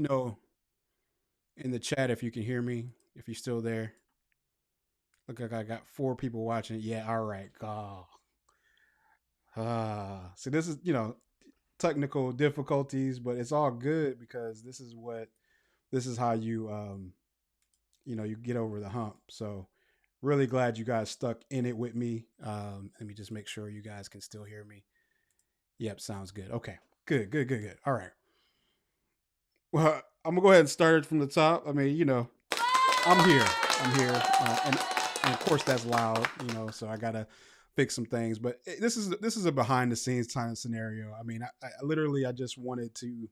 Know in the chat if you can hear me, if you're still there. Look like I got 4 people watching. Yeah, all right. Oh, so this is technical difficulties, but it's all good because this is how you get over the hump. So really glad you guys stuck in it with me. Let me just make sure you guys can still hear me. Yep, sounds good. Okay, good. All right. Well, I'm gonna go ahead and start it from the top. I mean, I'm here. I'm here, and of course that's loud. So I gotta fix some things. But this is a behind the scenes kind of scenario. I mean, I literally I just wanted to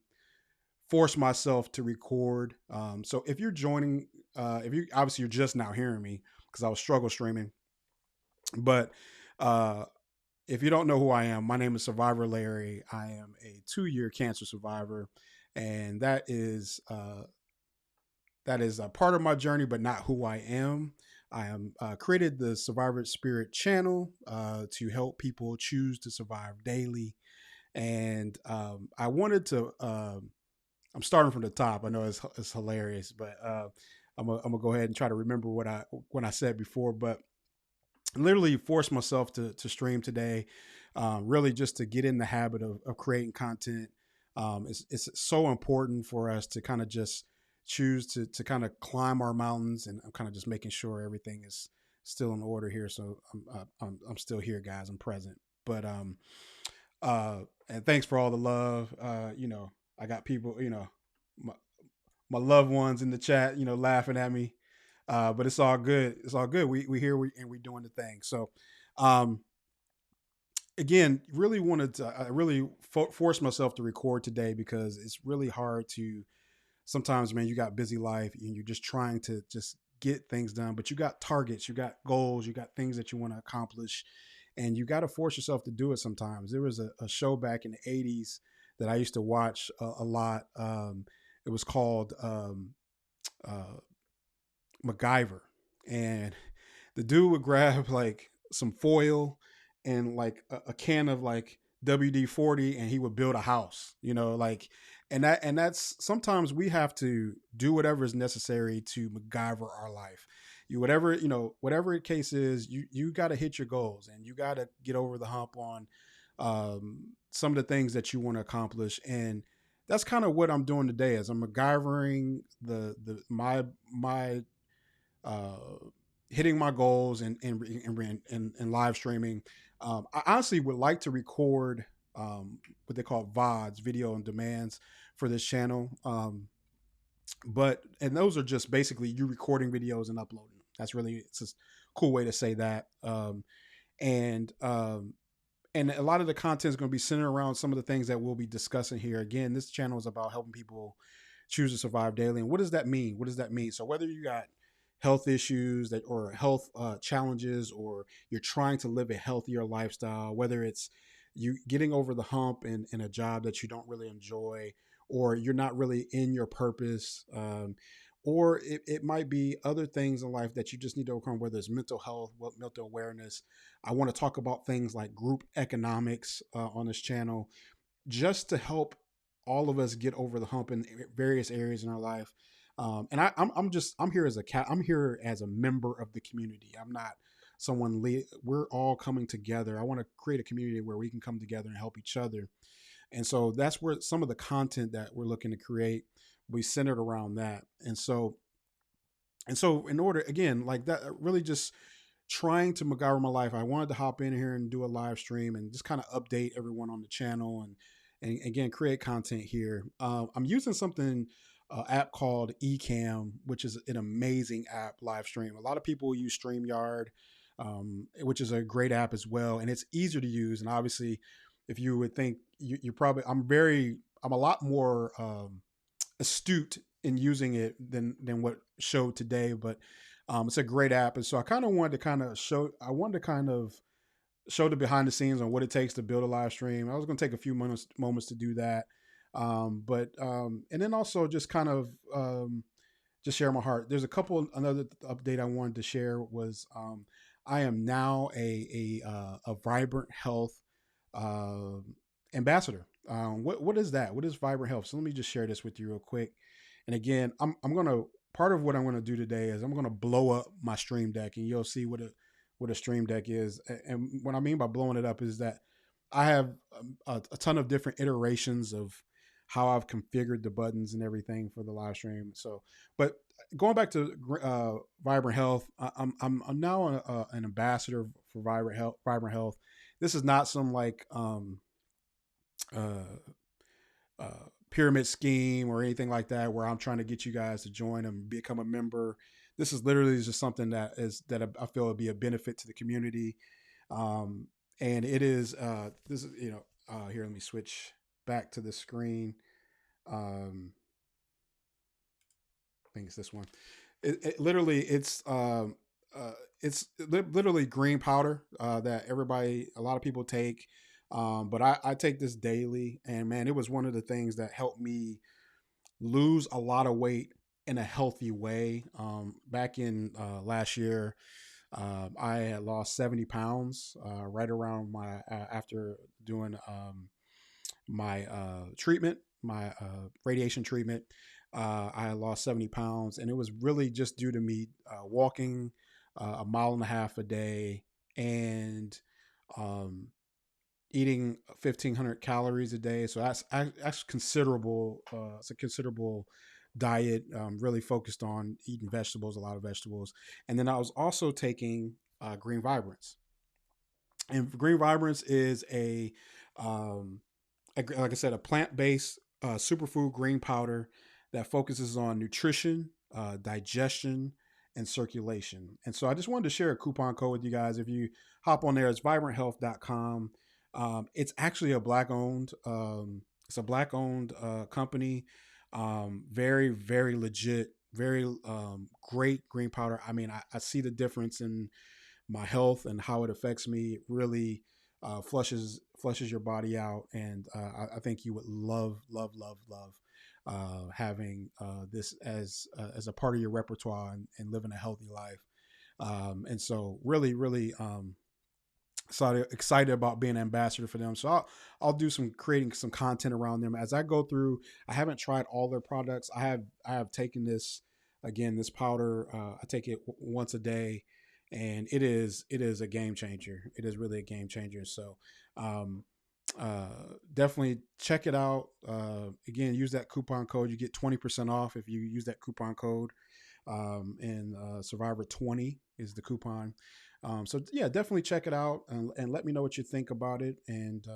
force myself to record. So if you're joining, if you obviously you're just now hearing me because I was struggle streaming, but uh, if you don't know who I am, my name is Survivor Larry. I am a 2-year cancer survivor, and that is a part of my journey, but not who I am. I am created the Survivor Spirit channel to help people choose to survive daily, and I wanted to. I'm starting from the top. I know it's hilarious, but I'm gonna go ahead and try to remember what I said before. But literally forced myself to stream today, really just to get in the habit of creating content. It's so important for us to kind of just choose to kind of climb our mountains, and I'm kind of just making sure everything is still in order here. So I'm still here, guys. I'm present, but and thanks for all the love. I got people, my, my loved ones in the chat, laughing at me. But it's all good. It's all good. We here and we doing the thing. So, um, again, really wanted to. I really forced myself to record today because it's really hard to. Sometimes, man, you got busy life and you're just trying to just get things done, but you got targets, you got goals, you got things that you want to accomplish, and you got to force yourself to do it. Sometimes there was a show back in the '80s that I used to watch a lot. It was called uh, MacGyver, and the dude would grab like some foil and like a can of like WD-40, and he would build a house. And that's sometimes we have to do whatever is necessary to MacGyver our life. Whatever the case is, you got to hit your goals and you got to get over the hump on some of the things that you want to accomplish. And that's kind of what I'm doing today. As I'm MacGyvering the my uh, hitting my goals and live streaming. I honestly would like to record what they call VODs, video on demands, for this channel. And those are just basically you recording videos and uploading them. That's really it's a cool way to say that. And and a lot of the content is going to be centered around some of the things that we'll be discussing here. Again, this channel is about helping people choose to survive daily. And what does that mean? What does that mean? So whether you got health issues that or health challenges, or you're trying to live a healthier lifestyle, whether it's you getting over the hump in a job that you don't really enjoy, or you're not really in your purpose, or it might be other things in life that you just need to overcome, whether it's mental health, mental awareness. I want to talk about things like group economics on this channel, just to help all of us get over the hump in various areas in our life. I'm here as I'm here as a member of the community. I'm not we're all coming together. I want to create a community where we can come together and help each other. And so that's where some of the content that we're looking to create we centered around that. And so in order, again, like that, really just trying to MacGyver my life, I wanted to hop in here and do a live stream and just kind of update everyone on the channel, and again create content here. I'm using something app called Ecamm, which is an amazing app live stream. A lot of people use StreamYard, which is a great app as well, and it's easier to use. And obviously, if you would think you probably, I'm a lot more astute in using it than what showed today, but it's a great app. And so I wanted to kind of show the behind the scenes on what it takes to build a live stream. I was going to take a few moments to do that, but and then also just kind of just share my heart. There's another update I wanted to share was I am now a Vibrant Health uh, ambassador. What is that? What is Vibrant Health? So let me just share this with you real quick. And again, I'm gonna part of what I'm gonna do today is I'm gonna blow up my Stream Deck, and you'll see what a Stream Deck is. And what I mean by blowing it up is that I have a ton of different iterations of how I've configured the buttons and everything for the live stream. So, but going back to Vibrant Health, I'm now an ambassador for Vibrant Health. Vibrant Health. This is not some like uh, pyramid scheme or anything like that where I'm trying to get you guys to join and become a member. This is literally just something that I feel would be a benefit to the community. Um, and it is this is here. Let me switch back to the screen. Um, I think it's this one. It literally it's literally green powder that a lot of people take. But I take this daily, and man, it was one of the things that helped me lose a lot of weight in a healthy way. Back in last year, I had lost 70 pounds right around my after doing my treatment, my radiation treatment. I had lost 70 pounds, and it was really just due to me walking a mile and a half a day and um, eating 1,500 calories a day. So that's considerable. It's a considerable diet. Really focused on eating vegetables, a lot of vegetables, and then I was also taking Green Vibrance. And Green Vibrance is um, like I said, a plant-based superfood green powder that focuses on nutrition, digestion, and circulation. And so I just wanted to share a coupon code with you guys. If you hop on there, it's vibranthealth.com. It's actually a black owned. It's a black owned company. Very very legit. Very great green powder. I mean, I see the difference in my health and how it affects me. It really flushes your body out, and I think you would love having this as a part of your repertoire and living a healthy life. And so really excited about being an ambassador for them. So I'll do some creating some content around them as I go through. I haven't tried all their products. I have taken this again, this powder. I take it once a day, and it is a game changer. It is really a game changer. So um, definitely check it out. Again, use that coupon code. You get 20% off if you use that coupon code. And Survivor 20 is the coupon. So yeah, definitely check it out and let me know what you think about it, and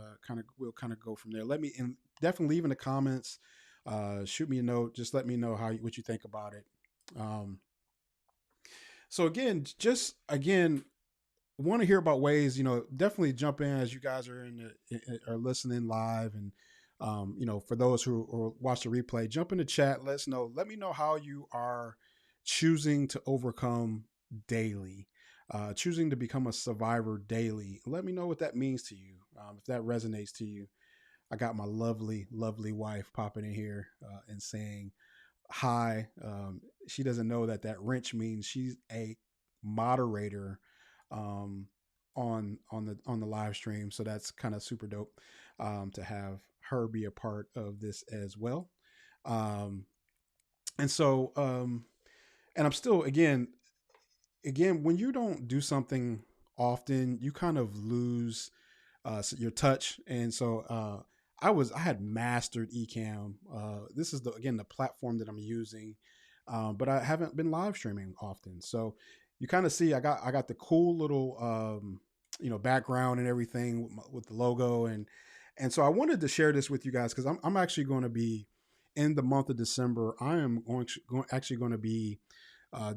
we'll kind of go from there. Let me and definitely leave in the comments. Shoot me a note. Just let me know what you think about it. Um, so again, just again, want to hear about ways, definitely jump in as you guys are are listening live, and for those who or watch the replay, jump in the chat. Let me know how you are choosing to overcome daily, choosing to become a survivor daily. Let me know what that means to you, if that resonates to you. I got my lovely wife popping in here and saying hi. She doesn't know that wrench means she's a moderator um, on the live stream. So that's kind of super dope to have her be a part of this as well. Um, and so and I'm still again when you don't do something often, you kind of lose your touch. And so I had mastered Ecamm. This is again the platform that I'm using, but I haven't been live streaming often. So you kind of see I got the cool little background and everything with the logo, and so I wanted to share this with you guys because I'm actually going to be in the month of December. I am actually going to be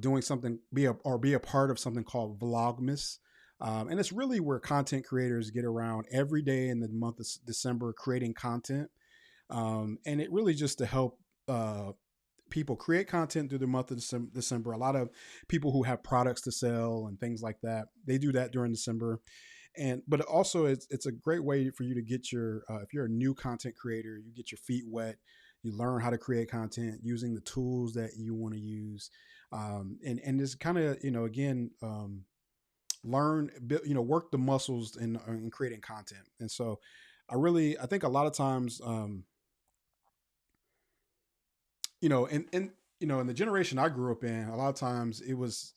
doing something, be a part of something called Vlogmas. And it's really where content creators get around every day in the month of December creating content. And it really just to help people create content through the month of December. A lot of people who have products to sell and things like that, they do that during December. But also it's a great way for you to get your if you're a new content creator, you get your feet wet, you learn how to create content using the tools that you want to use, and just kind of again learn work the muscles in creating content. And so I think a lot of times and in the generation I grew up in, a lot of times it was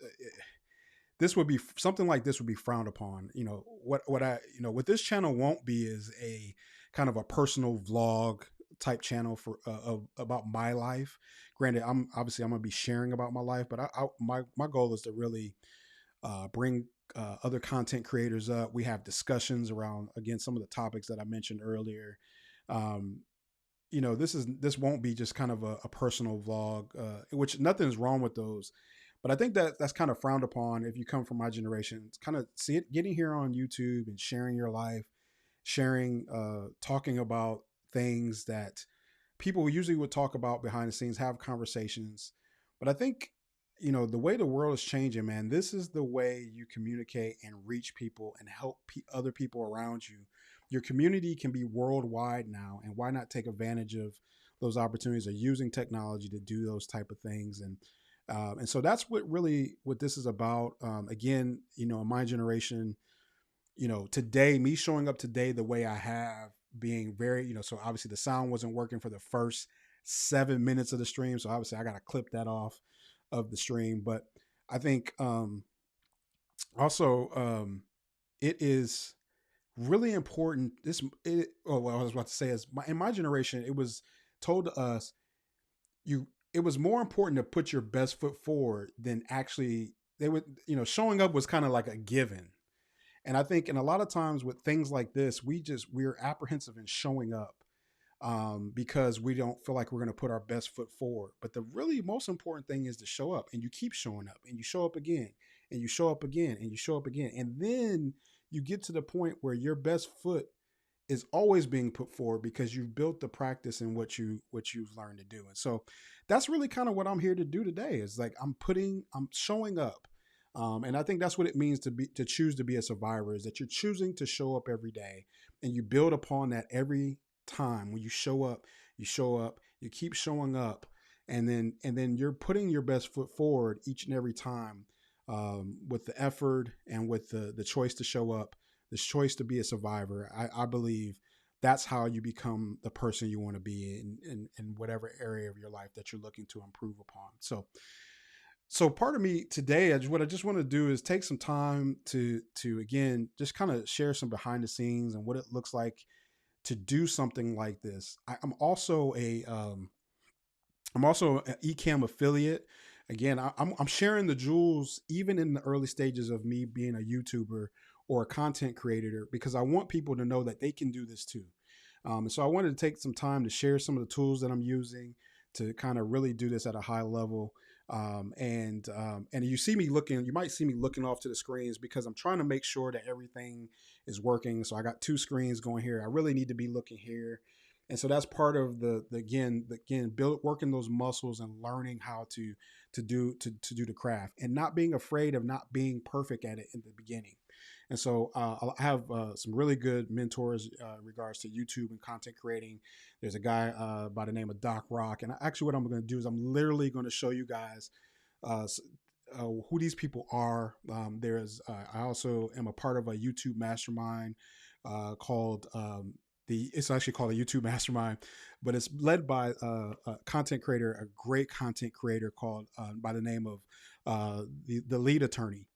this would be something like this would be frowned upon. What this channel won't be is a kind of a personal vlog type channel for about my life. Granted, I'm gonna be sharing about my life, but my goal is to really bring other content creators up. We have discussions around again some of the topics that I mentioned earlier. Um, this won't be just kind of a personal vlog, which nothing's wrong with those, but I think that that's kind of frowned upon if you come from my generation. It's kind of see it getting here on YouTube and sharing your life, sharing, talking about things that people usually would talk about behind the scenes, have conversations. But I think, the way the world is changing, man, this is the way you communicate and reach people and help other people around you. Your community can be worldwide now, and why not take advantage of those opportunities of using technology to do those type of things? And so that's what this is about. Again, in my generation, today, me showing up today the way I have, being very, so obviously the sound wasn't working for the first 7 minutes of the stream. So obviously I got to clip that off of the stream. But I think also it is really important. What I was about to say is in my generation, it was told to us, it was more important to put your best foot forward than actually, they would, showing up was kind of like a given. And I think, in a lot of times with things like this, we're apprehensive in showing up, because we don't feel like we're going to put our best foot forward. But the really most important thing is to show up, and you keep showing up, and you show up again, and you show up again, and you show up again, and then you get to the point where your best foot is always being put forward because you've built the practice in what you've learned to do. And so that's really kind of what I'm here to do today, is like I'm showing up. And I think that's what it means to choose to be a survivor, is that you're choosing to show up every day, and you build upon that every time. When you show up, you keep showing up, and then you're putting your best foot forward each and every time, with the effort and with the choice to show up, this choice to be a survivor. I believe that's how you become the person you want to be in whatever area of your life that you're looking to improve upon. So part of me today, what I just want to do is take some time to again just kind of share some behind the scenes and what it looks like to do something like this. I'm also an Ecamm affiliate. Again, I'm sharing the jewels even in the early stages of me being a YouTuber or a content creator, because I want people to know that they can do this too. And so I wanted to take some time to share some of the tools that I'm using to kind of really do this at a high level. And you might see me looking off to the screens because I'm trying to make sure that everything is working. So I got two screens going here. I really need to be looking here. And so that's part of the build working those muscles and learning how to do the craft, and not being afraid of not being perfect at it in the beginning. And so I have some really good mentors in regards to YouTube and content creating. There's a guy by the name of Doc Rock. And actually, what I'm going to do is I'm literally going to show you guys uh, who these people are. I also am a part of a YouTube mastermind called it's actually called a YouTube mastermind, but it's led by a content creator, a great content creator called by the name of the lead attorney.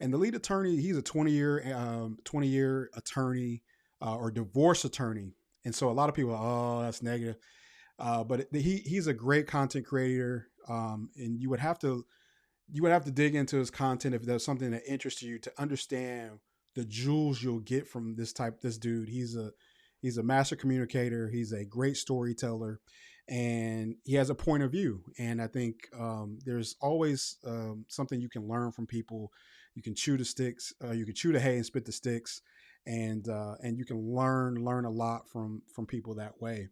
And the lead attorney, he's a 20-year attorney, or divorce attorney. And so a lot of people are, oh, that's negative. But he's a great content creator, and you would have to dig into his content if there's something that interests you to understand the jewels you'll get from this dude. He's a master communicator. He's a great storyteller, and he has a point of view. And I think there's always something you can learn from people. You can chew the sticks, you can chew the hay and spit the sticks, and you can learn a lot from people that way.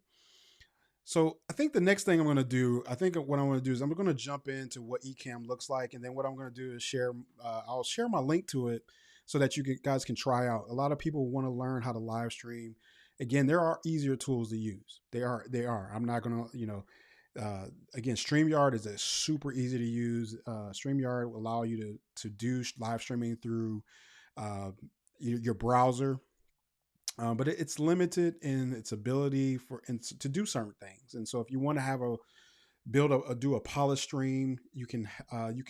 So I think the next thing I'm going to do, I think what I'm going to do is I'm going to jump into what Ecamm looks like, and then what I'm going to do is share. I'll share my link to it so that guys can try out. A lot of people want to learn how to live stream. Again, there are easier tools to use. They are. They are. I'm not going to. Again, StreamYard is a super easy to use. StreamYard will allow you to do live streaming through uh, your browser, but it's limited in its ability to do certain things. And so if you want to have do a polish stream. You can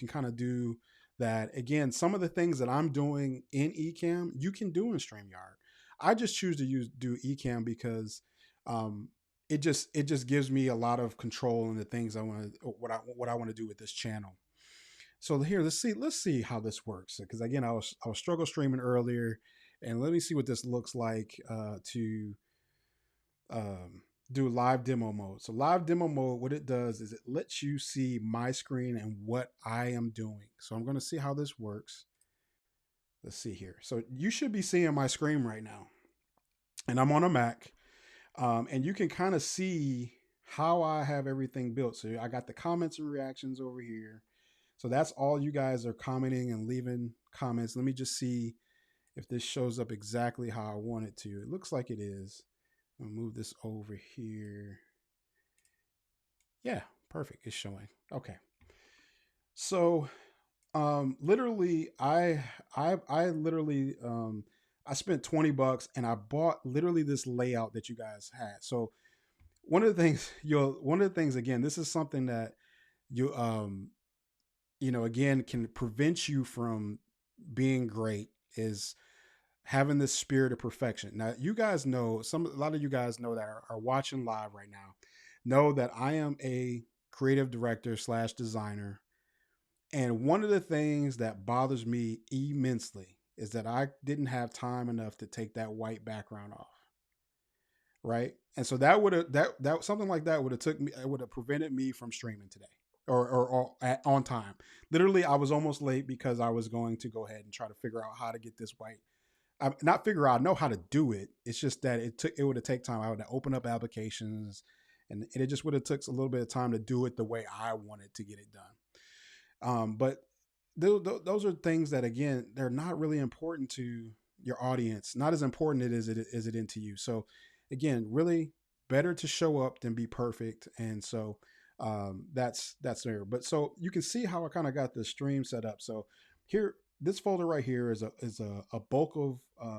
kind of do that again. Some of the things that I'm doing in Ecamm, you can do in Streamyard. I just choose to use do Ecamm because um, it just gives me a lot of control in the things I want to what I want to do with this channel. So here, let's see how this works. Because again, I was struggle streaming earlier, and let me see what this looks like to um, do live demo mode. So live demo mode, what it does is it lets you see my screen and what I am doing. So I'm going to see how this works. Let's see here. So you should be seeing my screen right now, and I'm on a Mac, and you can kind of see how I have everything built. So I got the comments and reactions over here. So that's all you guys are commenting and leaving comments. Let me just see if this shows up exactly how I want it to. It looks like it is. I'll move this over here. Yeah, perfect. It's showing. Okay. So literally I literally I spent $20 and I bought literally this layout that you guys had. So one of the things again, this is something that you again can prevent you from being great is having this spirit of perfection. Now, you guys know a lot of you guys know that are watching live right now know that I am a creative director slash designer. And one of the things that bothers me immensely is that I didn't have time enough to take that white background off. Right. And so that would have that something like that would have took me, it would have prevented me from streaming today or on time. Literally, I was almost late because I was going to go ahead and try to figure out how to get this white. Not figure out, I know how to do it. It's just that it would have take time. I would have opened up applications, and it just would have took a little bit of time to do it the way I wanted to get it done. But those are things that again they're not really important to your audience. Not as important it is it into you. So again, really better to show up than be perfect. And so that's there. But so you can see how I kind of got the stream set up. So here, this folder right here is a bulk of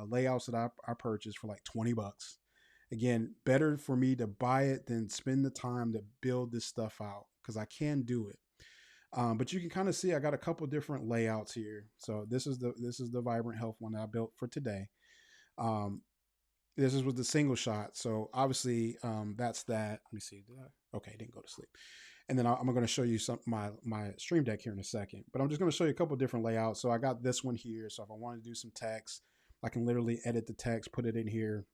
layouts that I purchased for like $20. Again, better for me to buy it than spend the time to build this stuff out because I can do it. But you can kind of see I got a couple different layouts here. So this is the Vibrant Health one that I built for today. Um, this is with the single shot. So obviously that's that. Let me see. Okay, I didn't go to sleep. And then I'm going to show you some my stream deck here in a second. But I'm just going to show you a couple different layouts. So I got this one here. So if I wanted to do some text, I can literally edit the text, put it in here,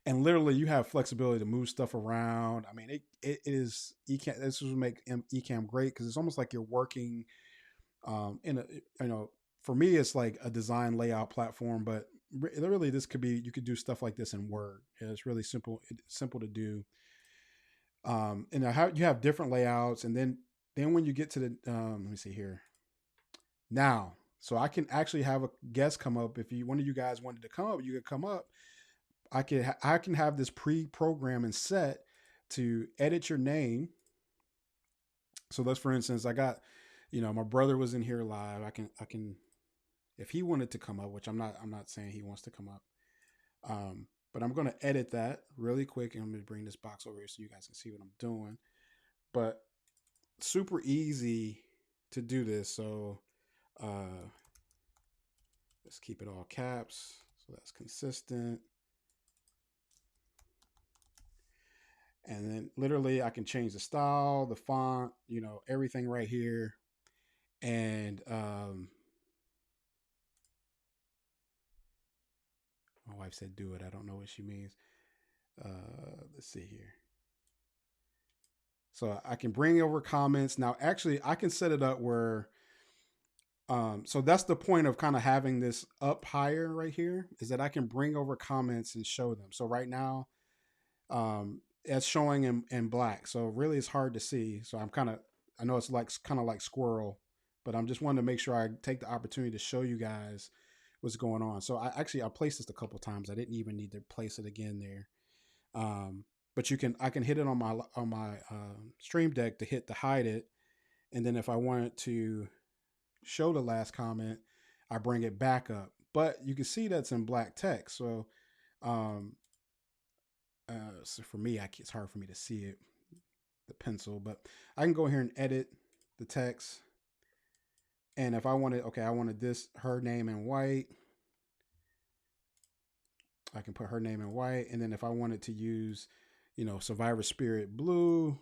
and literally you have flexibility to move stuff around. I mean, it is Ecamm. This would make Ecamm great because it's almost like you're working in a for me it's like a design layout platform, but really this could be you could do stuff like this in Word. Yeah, it's really simple. It's simple to do. And you have different layouts, and then when you get to the let me see here now. So I can actually have a guest come up. If one of you guys wanted to come up, you could come up. I can have this pre-program and set to edit your name. So that's for instance, I got, my brother was in here live. I can if he wanted to come up, which I'm not saying he wants to come up. But I'm gonna edit that really quick and I'm gonna bring this box over here so you guys can see what I'm doing. But super easy to do this. So let's keep it all caps. So that's consistent. And then literally I can change the style, the font, everything right here. And my wife said do it. I don't know what she means. Let's see here. So I can bring over comments. Now actually I can set it up where so that's the point of kind of having this up higher right here is that I can bring over comments and show them. So right now it's showing in black. So really it's hard to see. So I know it's like kind of like squirrel, but I'm just wanting to make sure I take the opportunity to show you guys what's going on. So I placed this a couple times. I didn't even need to place it again there. But I can hit it on my stream deck to hit to hide it. And then if I wanted to show the last comment, I bring it back up. But you can see that's in black text. So so for me, it's hard for me to see it. the pencil, but I can go here and edit the text. And if I wanted, okay, I wanted this, her name in white. I can put her name in white. And then if I wanted to use, Survivor Spirit blue,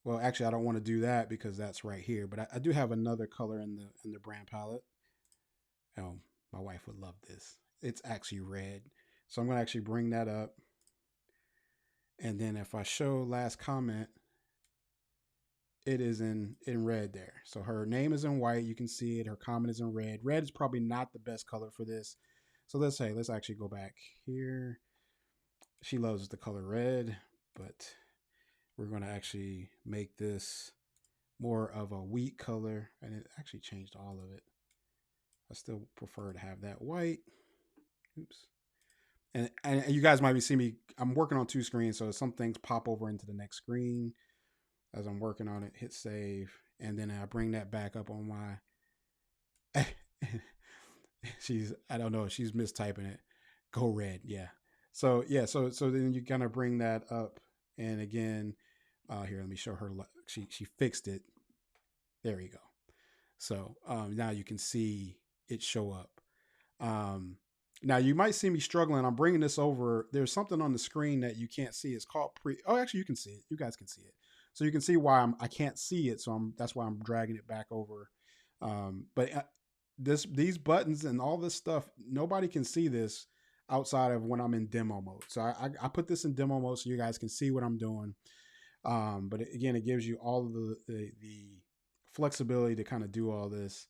well, actually, I don't want to do that because that's right here. But I do have another color in the brand palette. Oh, my wife would love this. It's actually red. So I'm going to actually bring that up. And then if I show last comment, it is in red there. So her name is in white. You can see it. Her comment is in red. Red is probably not the best color for this. So let's actually go back here. She loves the color red, but we're going to actually make this more of a wheat color, and it actually changed all of it. I still prefer to have that white. Oops. And you guys might be seeing me. I'm working on two screens, so some things pop over into the next screen as I'm working on it. Hit save, and then I bring that back up on my. She's I don't know. She's mistyping it. Go red, yeah. So yeah, so then you kind of bring that up, and again, here let me show her. She fixed it. There you go. So now you can see it show up. Um, Now you might see me struggling. I'm bringing this over. There's something on the screen that you can't see. It's called pre. Oh, actually, you can see it. You guys can see it. So you can see why I can't see it. So that's why I'm dragging it back over. But these buttons and all this stuff, nobody can see this outside of when I'm in demo mode. So I put this in demo mode so you guys can see what I'm doing. But again, it gives you all of the flexibility to kind of do all this.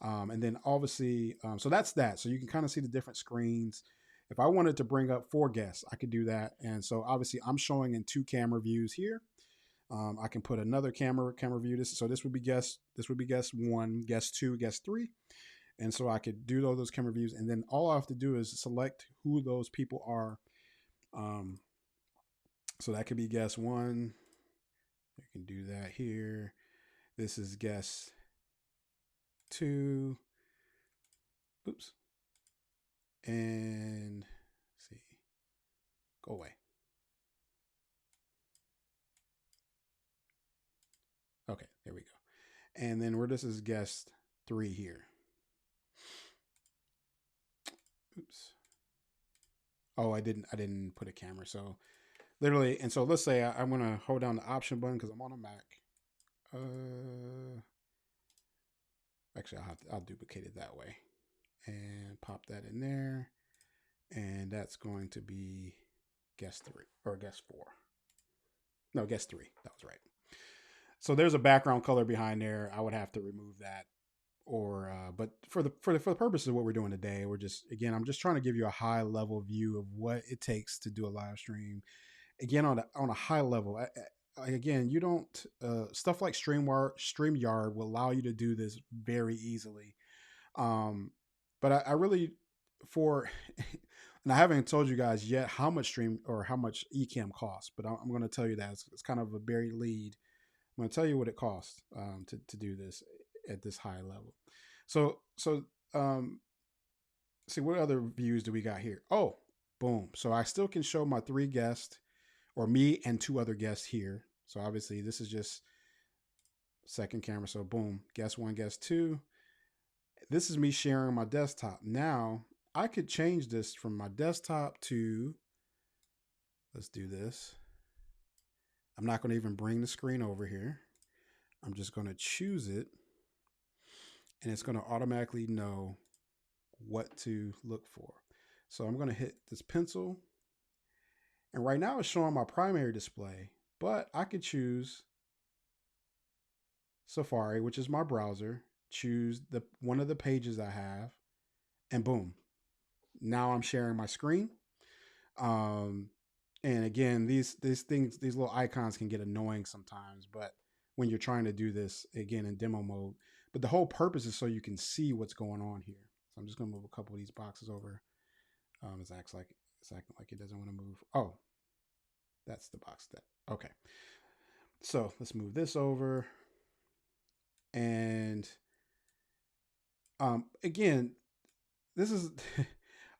And then obviously, so that's that. So you can kind of see the different screens. If I wanted to bring up four guests, I could do that. And so obviously, I'm showing in two camera views here. I can put another camera view. This would be guest one, guest two, guest three. And so I could do all those camera views, and then all I have to do is select who those people are. Um, so that could be guest one. You can do that here. This is guest two. Oops. And see. Go away. Okay, there we go. And then where this is guest three here. Oops. Oh, I didn't put a camera. So literally, and so let's say I'm gonna hold down the option button because I'm on a Mac. Actually, I'll duplicate it that way and pop that in there, and that's going to be guest three or guest four. No, guest three. That was right. So there's a background color behind there. I would have to remove that, or but for the purposes of what we're doing today, we're just again, I'm just trying to give you a high level view of what it takes to do a live stream. Again, on a high level. Again, you don't stuff like StreamYard will allow you to do this very easily. But I really for and I haven't told you guys yet how much stream or how much Ecamm costs, but I'm going to tell you that it's kind of a buried lead. I'm going to tell you what it costs to do this at this high level. So see what other views do we got here? Oh, boom! So I still can show my three guests or me and two other guests here. So obviously this is just second camera. So boom, guest one, guest two. This is me sharing my desktop. Now I could change this from my desktop to, let's do this. I'm not going to even bring the screen over here. I'm just going to choose it, and it's going to automatically know what to look for. So I'm going to hit this pencil, and right now it's showing my primary display, but I could choose Safari, which is my browser, choose the one of the pages I have, and boom, now I'm sharing my screen. Um, and again, these things, these little icons can get annoying sometimes, but when you're trying to do this again in demo mode, but the whole purpose is so you can see what's going on here. So I'm just gonna move a couple of these boxes over. It's acting like it doesn't want to move. Oh, that's the box that. Okay, so let's move this over, and again, this is.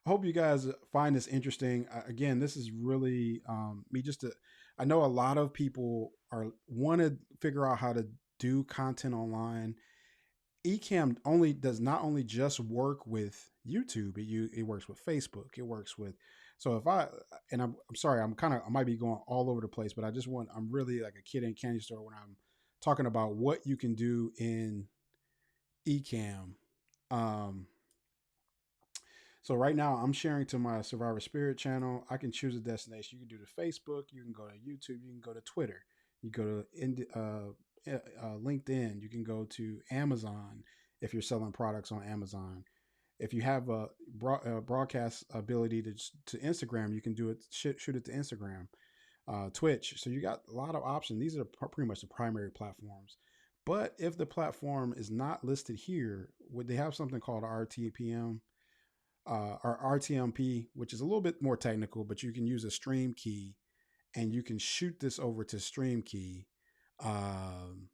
I hope you guys find this interesting. Again, this is really me just to. I know a lot of people are want to figure out how to do content online. Ecamm only does not only just work with YouTube, it works with Facebook, it works with. So if I and I'm sorry, I might be going all over the place, but I'm really like a kid in a candy store when I'm talking about what you can do in Ecamm. Um, so right now I'm sharing to my Survivor Spirit channel. I can choose a destination. You can do to Facebook, you can go to YouTube, you can go to Twitter, you go to LinkedIn, you can go to Amazon if you're selling products on Amazon. If you have a broadcast ability to Instagram, you can do it, shoot it to Instagram, Twitch. So you got a lot of options. These are pretty much the primary platforms. But if the platform is not listed here, would they have something called RTPM or RTMP, which is a little bit more technical, but you can use a stream key and you can shoot this over to stream key, um,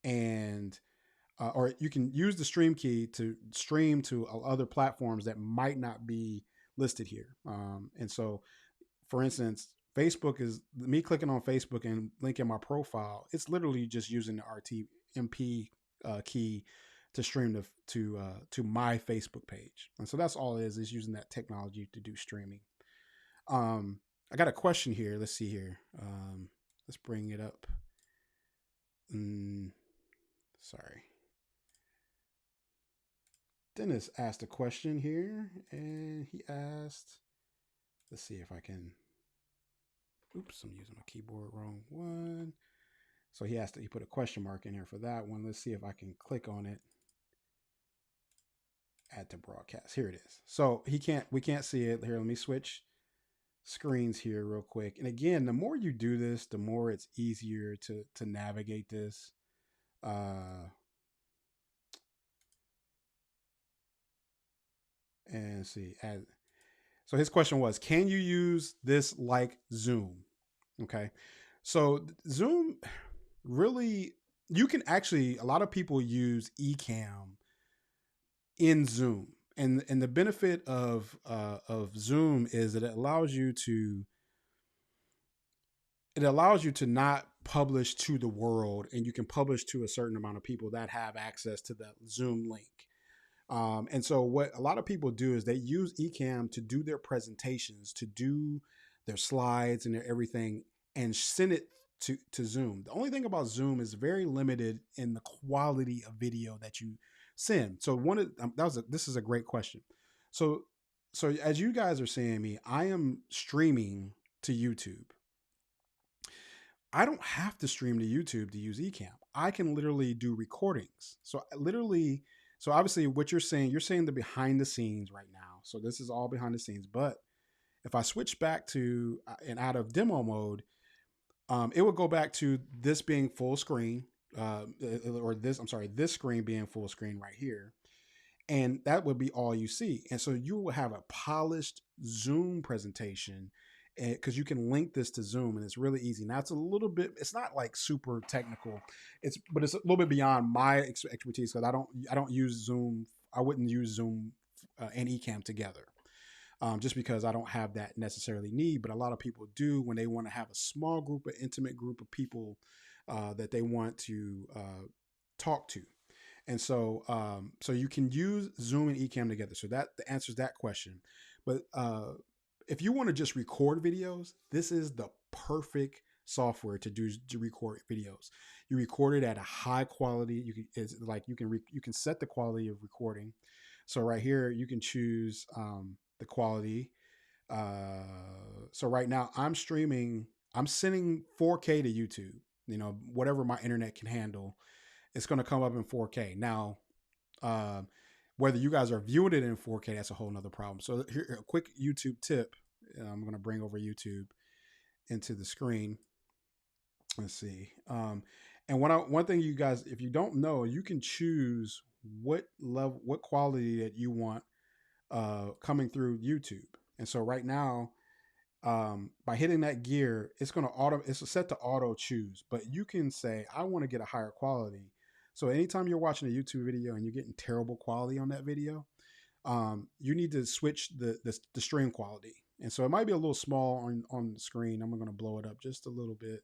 and or you can use the stream key to stream to other platforms that might not be listed here. And so, for instance, Facebook is me clicking on Facebook and linking my profile. It's literally just using the RTMP key to stream to my Facebook page, and so that's all it is using that technology to do streaming. I got a question here. Let's see here. Let's bring it up. Mm, sorry. Dennis asked a question here, and he asked, let's see if I can. Oops, I'm using my keyboard wrong one. So he put a question mark in here for that one. Let's see if I can click on it. Add to broadcast. Here it is. So we can't see it. Here, let me switch screens here real quick. And again, the more you do this, the more it's easier to navigate this. And see, so his question was, can you use this like Zoom? Okay. So Zoom really, you can actually, a lot of people use Ecamm in Zoom. And the benefit of Zoom is that it allows you to not publish to the world, and you can publish to a certain amount of people that have access to that Zoom link. And so what a lot of people do is they use Ecamm to do their presentations, to do their slides and their everything, and send it to Zoom. The only thing about Zoom is very limited in the quality of video that you send. So this is a great question. So so as you guys are seeing me, I am streaming to YouTube. I don't have to stream to YouTube to use Ecamm. I can literally do recordings. So obviously what you're saying the behind the scenes right now. So this is all behind the scenes. But if I switch back to and out of demo mode, it would go back to this being full screen, or this screen being full screen right here, and that would be all you see. And so you will have a polished Zoom presentation because you can link this to Zoom, and it's really easy. Now it's a little bit, it's not like super technical, but it's a little bit beyond my expertise because I don't use Zoom. I wouldn't use Zoom and Ecamm together. Just because I don't have that necessarily need, but a lot of people do when they want to have a small group, an intimate group of people that they want to talk to. And so, so you can use Zoom and Ecamm together. So that answers that question. But if you want to just record videos, this is the perfect software to record videos. You record it at a high quality. You can set the quality of recording. So right here, you can choose the quality. So right now, I'm streaming. I'm sending 4K to YouTube. You know, whatever my internet can handle, it's going to come up in 4K. Now, uh, whether you guys are viewing it in 4K, that's a whole nother problem. So here, a quick YouTube tip. I'm going to bring over YouTube into the screen. Let's see. And one thing you guys, if you don't know, you can choose what quality that you want coming through YouTube. And so right now, by hitting that gear, it's set to auto choose, but you can say, I want to get a higher quality. So anytime you're watching a YouTube video and you're getting terrible quality on that video, you need to switch the stream quality. And so it might be a little small on the screen. I'm going to blow it up just a little bit,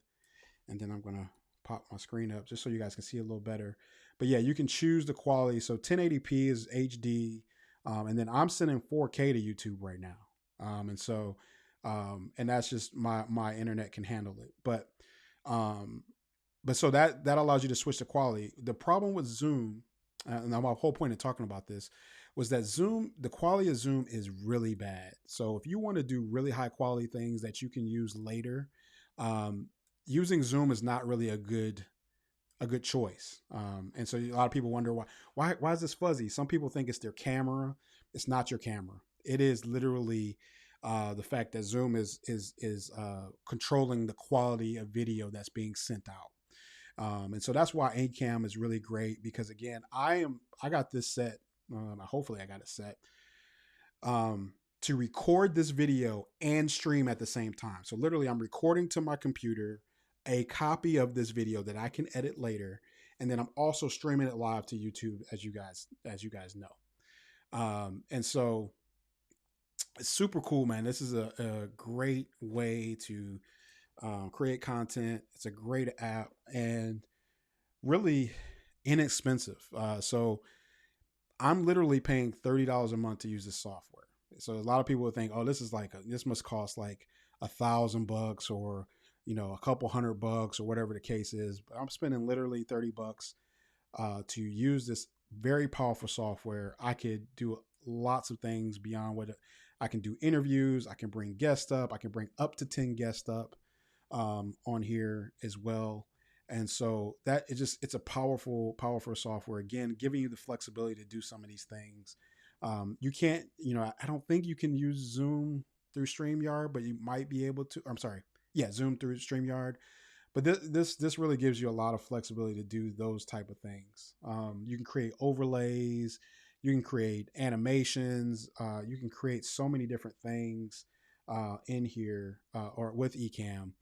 and then I'm going to pop my screen up just so you guys can see a little better. But yeah, you can choose the quality. So 1080p is HD, and then I'm sending 4K to YouTube right now, and so and that's just my internet can handle it. Um, but so that allows you to switch the quality. The problem with Zoom, and my whole point in talking about this, was that Zoom, the quality of Zoom is really bad. So if you want to do really high quality things that you can use later, um, using Zoom is not really a good choice. And so a lot of people wonder why is this fuzzy? Some people think it's their camera. It's not your camera. It is literally the fact that Zoom is controlling the quality of video that's being sent out. And so that's why Ecamm is really great because again, I got this set. Hopefully, I got it set to record this video and stream at the same time. So literally, I'm recording to my computer a copy of this video that I can edit later, and then I'm also streaming it live to YouTube, as you guys know. And so it's super cool, man. This is a great way to create content. It's a great app and really inexpensive. So I'm literally paying $30 a month to use this software. So a lot of people would think, oh, this must cost like $1,000 or a couple $100 or whatever the case is. But I'm spending literally $30 to use this very powerful software. I could do lots of things beyond I can do interviews. I can bring guests up. I can bring up to 10 guests up on here as well. And so that it's a powerful software. Again, giving you the flexibility to do some of these things. You can't, I don't think you can use Zoom through StreamYard, but you might be able to. I'm sorry, yeah, Zoom through StreamYard. But this really gives you a lot of flexibility to do those type of things. You can create overlays, you can create animations, you can create so many different things in here or with Ecamm.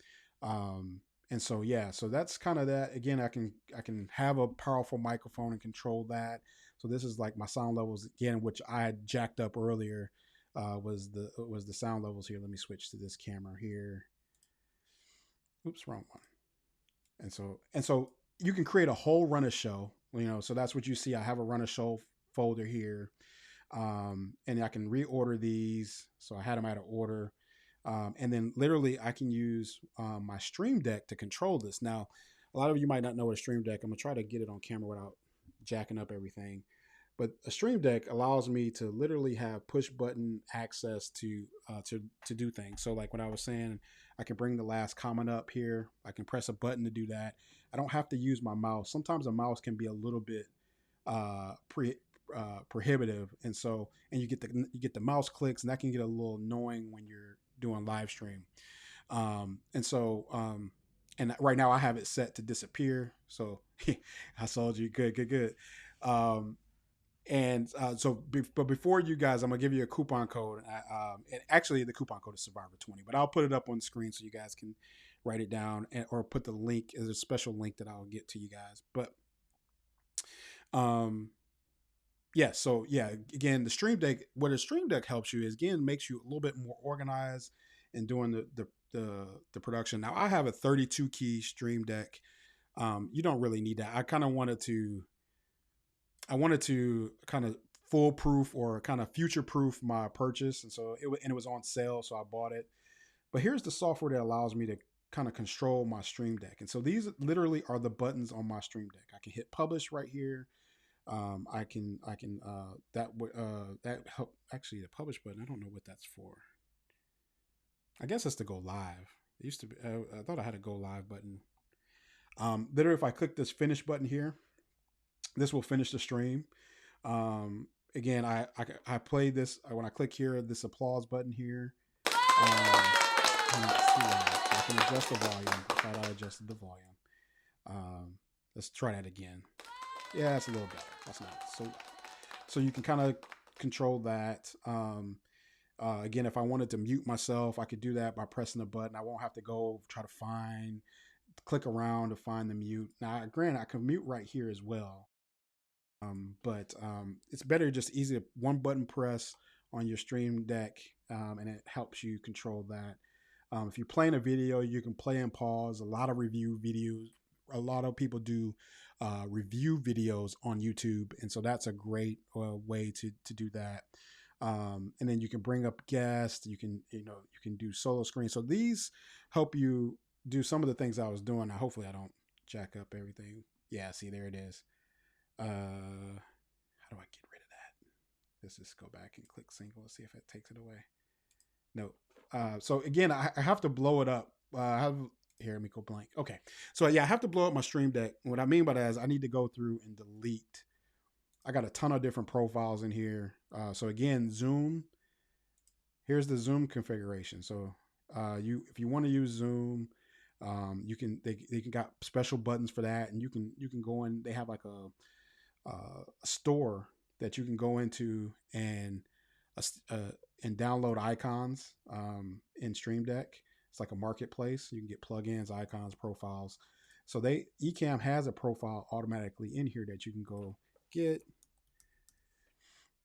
Um, and so yeah, so that's kind of that. Again, I can have a powerful microphone and control that. So this is like my sound levels again, which I had jacked up earlier. Was the sound levels here? Let me switch to this camera here. Oops, wrong one. And so you can create a whole run of show. So that's what you see. I have a run of show folder here, and I can reorder these. So I had them out of order. And then literally I can use my Stream Deck to control this. Now, a lot of you might not know what a Stream Deck. I'm gonna try to get it on camera without jacking up everything. But a Stream Deck allows me to literally have push button access to do things. So like what I was saying, I can bring the last comment up here. I can press a button to do that. I don't have to use my mouse. Sometimes a mouse can be a little bit uh, pre, prohibitive, and you get the mouse clicks, and that can get a little annoying when you're doing live stream. And right now I have it set to disappear. So I told you, good, good, good. Um, but before you guys, I'm gonna give you a coupon code. And actually, the coupon code is Survivor20, but I'll put it up on the screen so you guys can write it down or put the link as a special link that I'll get to you guys. But um, yeah, so yeah, again, the Stream Deck. What a Stream Deck helps you is again makes you a little bit more organized in doing the production. Now I have a 32 key Stream Deck. You don't really need that. I wanted to kind of foolproof or kind of future proof my purchase, and so it was on sale, so I bought it. But here's the software that allows me to kind of control my Stream Deck, and so these literally are the buttons on my Stream Deck. I can hit publish right here. I can that help actually the publish button. I don't know what that's for. I guess it's to go live. It used to be. I thought I had a go live button. Literally, if I click this finish button here, this will finish the stream. Again, I play this when I click here, this applause button here. Let's see, so I can adjust the volume. I thought I adjusted the volume. Let's try that again. Yeah, that's a little better. That's not so you can kind of control that. Again, if I wanted to mute myself, I could do that by pressing a button. I won't have to go try to click around to find the mute. Now, granted, I can mute right here as well. But it's better just easy one button press on your stream deck, and it helps you control that. If you're playing a video, you can play and pause. A lot of review videos, a lot of people do review videos on YouTube, and so that's a great way to do that. And then you can bring up guests. You can do solo screen. So these help you do some of the things I was doing. Now, hopefully, I don't jack up everything. Yeah, see, there it is. How do I get rid of that? Let's just go back and click single and see if it takes it away. No. So again, I have to blow it up. I have here. Let me go blank. Okay. So yeah, I have to blow up my Stream Deck. What I mean by that is I need to go through and delete. I got a ton of different profiles in here. So again, Zoom. Here's the Zoom configuration. So if you want to use Zoom, you can they can got special buttons for that, and you can go in. They have like a store that you can go into uh, and download icons in Stream Deck. It's like a marketplace. You can get plugins, icons, profiles. So Ecamm has a profile automatically in here that you can go get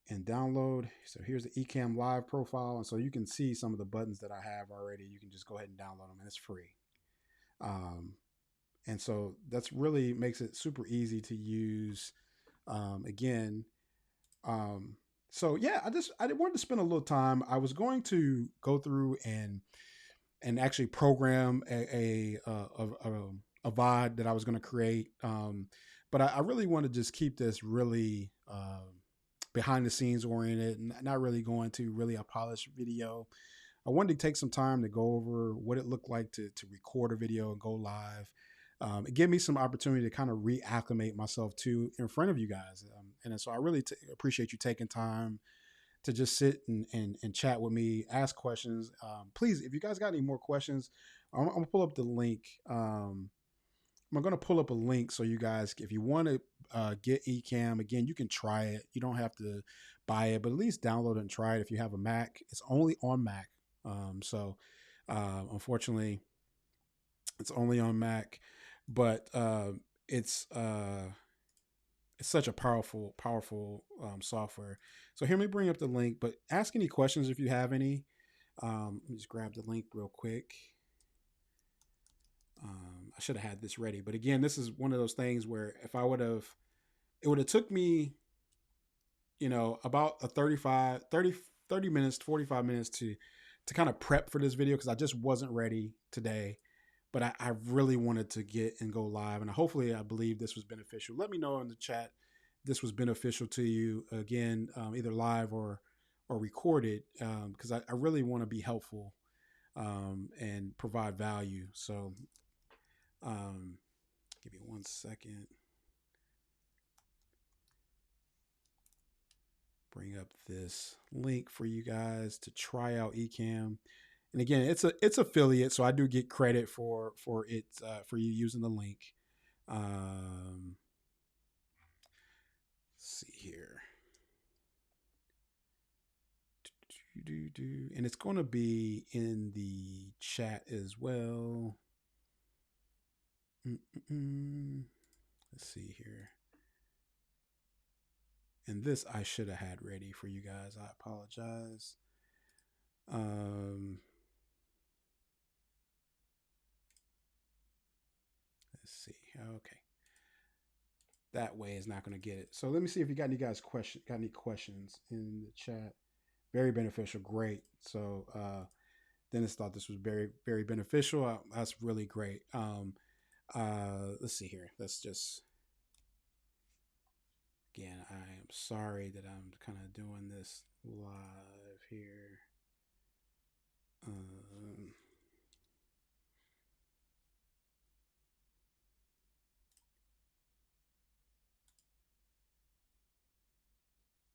and download. So here's the Ecamm Live profile, and so you can see some of the buttons that I have already. You can just go ahead and download them, and it's free. And so that's really makes it super easy to use. Again, so yeah, I wanted to spend a little time. I was going to go through and actually program a VOD that I was going to create, but I really want to just keep this really behind the scenes oriented, and not really going to really a polished video. I wanted to take some time to go over what it looked like to record a video and go live. It gave me some opportunity to kind of reacclimate myself to in front of you guys. And so I really appreciate you taking time to just sit and chat with me, ask questions. Please, if you guys got any more questions, I'm going to pull up the link. I'm going to pull up a link so you guys, if you want to get Ecamm, again, you can try it. You don't have to buy it, but at least download it and try it. If you have a Mac, it's only on Mac. Unfortunately, it's only on Mac, but it's such a powerful software. So here, let me bring up the link, but ask any questions if you have any. Let me just grab the link real quick. I should have had this ready, but again, this is one of those things where if I it would have took me, about a 30 minutes, 45 minutes to kind of prep for this video, because I just wasn't ready today. But I really wanted to get and go live, and hopefully I believe this was beneficial. Let me know in the chat this was beneficial to you. Again, either live or recorded, because I really want to be helpful and provide value. So give me 1 second. Bring up this link for you guys to try out Ecamm. And again, it's affiliate, so I do get credit for it for you using the link. Let's see here. And it's going to be in the chat as well. Let's see here. And this I should have had ready for you guys. I apologize. Let's see. Okay. That way is not going to get it. So let me see if you got any questions in the chat. Very beneficial. Great. So Dennis thought this was very, very beneficial. That's really great. Let's see here. Let's just, again, I am sorry that I'm kind of doing this live here.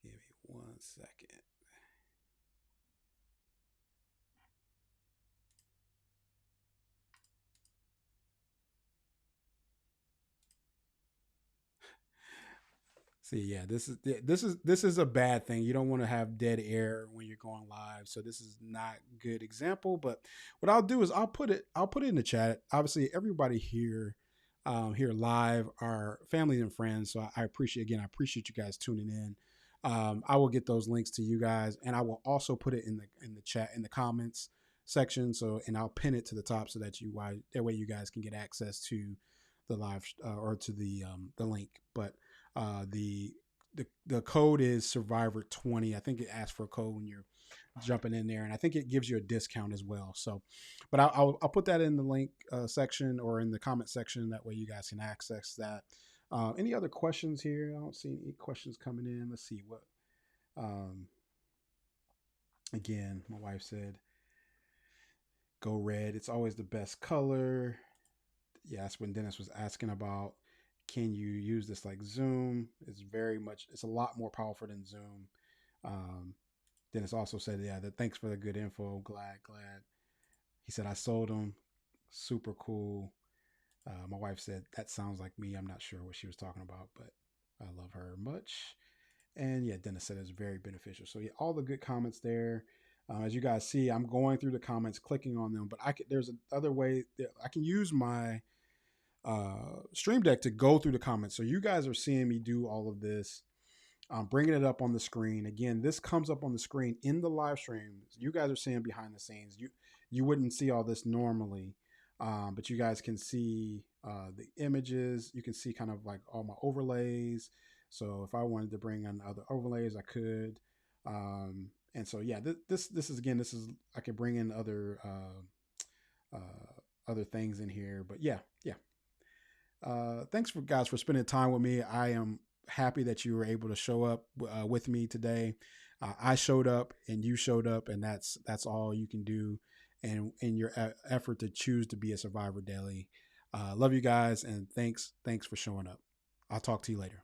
Give me 1 second. See, yeah, this is a bad thing. You don't want to have dead air when you're going live. So this is not a good example. But what I'll do is I'll put it in the chat. Obviously, everybody here here live are family and friends. So I appreciate you guys tuning in. I will get those links to you guys, and I will also put it in the chat in the comments section. So, and I'll pin it to the top so that that way you guys can get access to the live or to the link. But the code is Survivor 20. I think it asks for a code when you're jumping in there, and I think it gives you a discount as well. So, but I'll put that in the link section or in the comment section. That way you guys can access that. Any other questions here? I don't see any questions coming in. Let's see what. Um, Again, my wife said, "Go red. It's always the best color." Yeah, that's when Dennis was asking about. Can you use this like Zoom? It's very much. It's a lot more powerful than Zoom. Um, Dennis also said, "Yeah, that thanks for the good info. Glad." He said, "I sold them. Super cool." My wife said, "That sounds like me." I'm not sure what she was talking about, but I love her much. And yeah, Dennis said it's very beneficial. So yeah, all the good comments there. As you guys see, I'm going through the comments, clicking on them, but there's another way that I can use my Stream Deck to go through the comments. So you guys are seeing me do all of this. Bringing it up on the screen again. This comes up on the screen in the live stream. You guys are seeing behind the scenes. You wouldn't see all this normally, but you guys can see the images. You can see kind of like all my overlays. So if I wanted to bring in other overlays, I could. And so yeah, this is again, this is I could bring in other things in here. But yeah. Thanks for guys for spending time with me. I am happy that you were able to show up with me today. I showed up and you showed up, and that's all you can do. And in your effort to choose to be a survivor daily, love you guys, and thanks for showing up. I'll talk to you later.